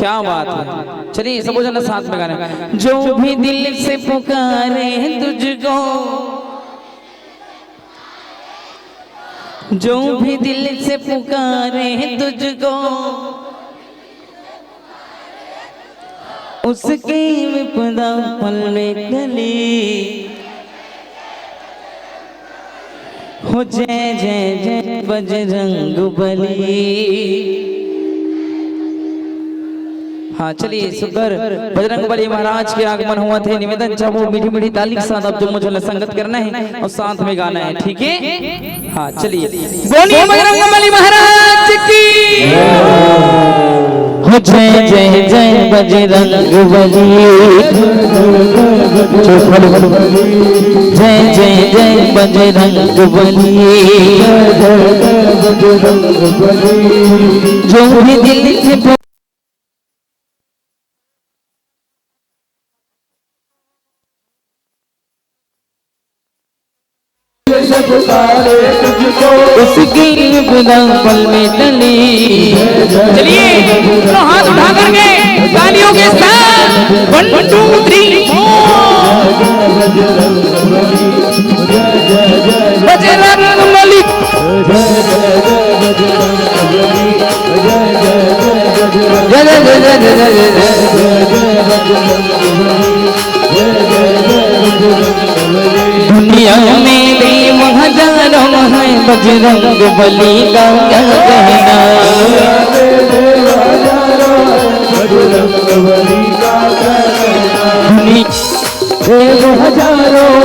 क्या बात है। चलिए सब जन साथ में गाना। जो भी दिल से पुकारे तुझको, जो भी दिल से पुकारे तुझको, उसकी विपदा पल में टली। हो जय जय जय बजरंग बली। हाँ चलिए सुंदर बजरंग बली महाराज के आगमन हुआ थे। निवेदन चाहो मीठी मीठी ताली के साथ अब जो मुझे संगत करना है और साथ में गाना है, ठीक है। हाँ चलिए बोलिए बजरंग बली महाराज की। हो जय जय जय बजरंग बली, जय जय जय बजरंग बली। जो भी दिल से पुकारे तुझको, उसकी विपदा पल में टली। चलिए तो हाथ उठा करके तालियों के साथ 1 2 3 बजरंग बली। जय जय जय जय जय दुनिया में देव हजारों है, बजरंग बली का क्या कहना। बजरंग बली का देव हजारों,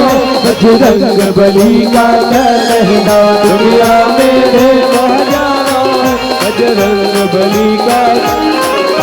बजरंग बली का कहना। दुनिया में देव हजारों, बजरंग बली का।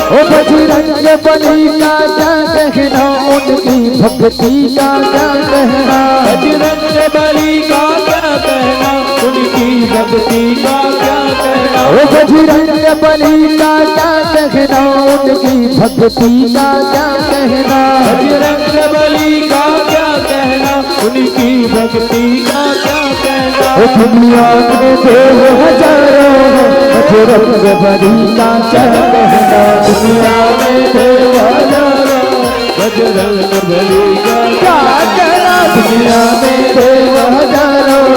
ओ बजरंग बली का क्या कहना, उनकी भक्ति का क्या कहना। बजरंग बली का क्या कहना, उनकी भक्ति का क्या कहना। ओ बजरंग बली का क्या कहना, उनकी भक्ति का क्या कहना। बजरंग बली का क्या कहना, उनकी भक्ति का क्या कहना। ओ दुनिया में देव हजारों, बजरंग बली का क्या कहना। दुनिया में देव हजारों, बजरंग बली का क्या कहना। दुनिया में देव हजारों,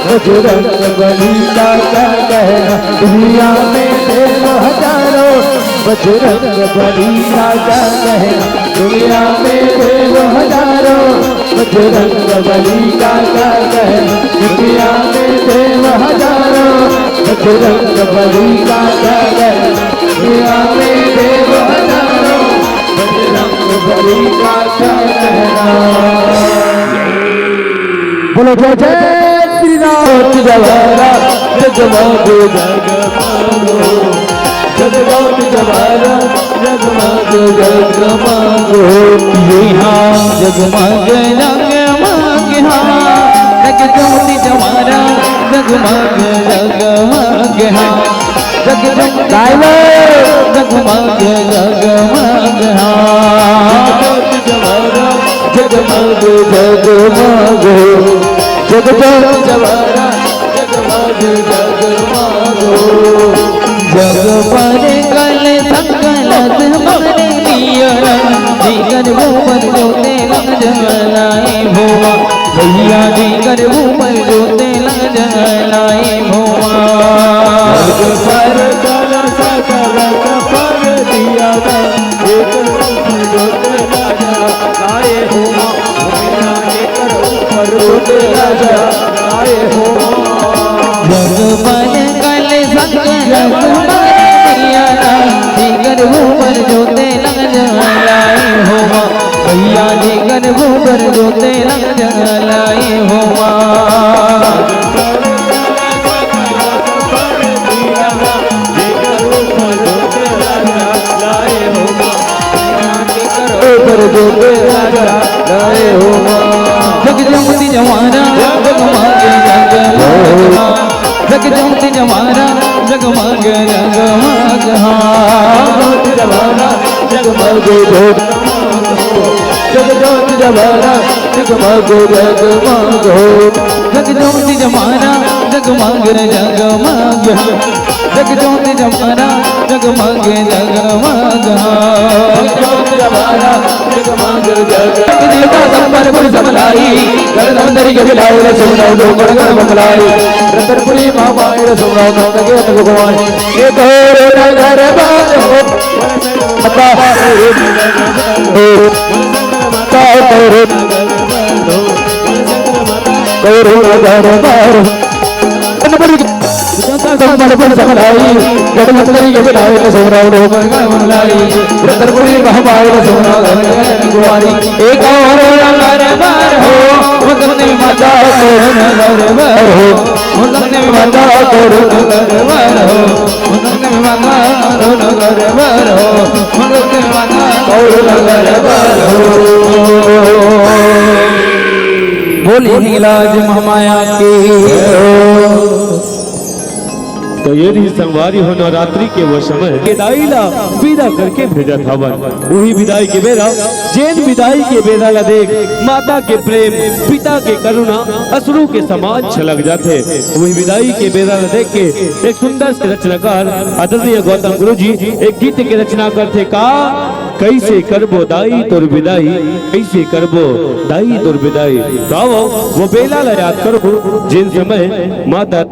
बजरंग बली का क्या कहना। दुनिया में देव हजारों, बजरंग बली का क्या कहना। दुनिया में देव हजारों, बजरंग बली का क्या कहना। दुनिया में देव हजारों, बजरंग बली का क्या कहना। दुनिया में देव हजारों, बजरंग बली का क्या कहना। बोलो जय जय श्री राम। जवारा जगमग जगमगो, जगमग जवारा जगमग जगमगो। यहाँ जगमग जगमग, हाँ जगज्योति जवारा जगमग जगमग, हाँ जगमग जगमग जगमग, हाँ जवारा जगमग जगमग, जगज्योति जवारा जगमग जगमगो। जग पर कल सकल हमारे लिया, जीकर ऊपर जोते लग जलाए भोवा। भैया जीकर ऊपर जोते लग जलाए भोवा। जग पर कल सकल पर दिया, आए हो कर ऊपर उठे राजा आए हो। जग पर कल सकल हमारे लिया, जीकर ऊपर जोते लग जलाए भोवा। भैया जीकर ऊपर जोते लग जलाए भोवा। जोते राजा लाए हो। जगज्योति जवारा जगमग जगमग, जगज्योति जवारा जगमग जगमग, हाँ जवारा जगमग जगज्योति जवारा जगमग जगमग। जगज्योति जवारा जगमग जगमग, जगज्योति जवारा जगमग जगमग, संबलपुर समलाई गणधंधरी के बिलाए रे सुमराव दो गणगण बंगलाई रतनपुरी महामाई रे सुमराव नंद के भगवान ये तोरे नगर बारो माता तोरे नगर बारो संबलपुर समलाई गणधंधरी के बिलाए रे सुमराव दो गणगण बंगलाई रतनपुरी महामाई रे सुमराव नंद के भगवान एक और नगर बारो मुझने माता तोरे नगर बारो मुझने माता तोरे नगर बारो मुझने माता तोरे नगर बारो मुझने माता तोरे नगर बारो बोली इलाज महामाया की। तो यदि संगवारी हो नवरात्रि के वो समय विदाई ला विदा करके भेजा था वही विदाई के बेरा जैन विदाई के बेरा ला देख माता के प्रेम पिता के करुणा असुरों के समान छलक जाते। वही विदाई के बेरा ला देख के एक सुंदर से रचनाकार आदरणीय गौतम गुरु जी एक गीत के रचना करते का कैसे करबो दाई तोर विदाई कैसे करबो दाई तोर विदाई। तो वो बेला ला याद करो जिन समय माता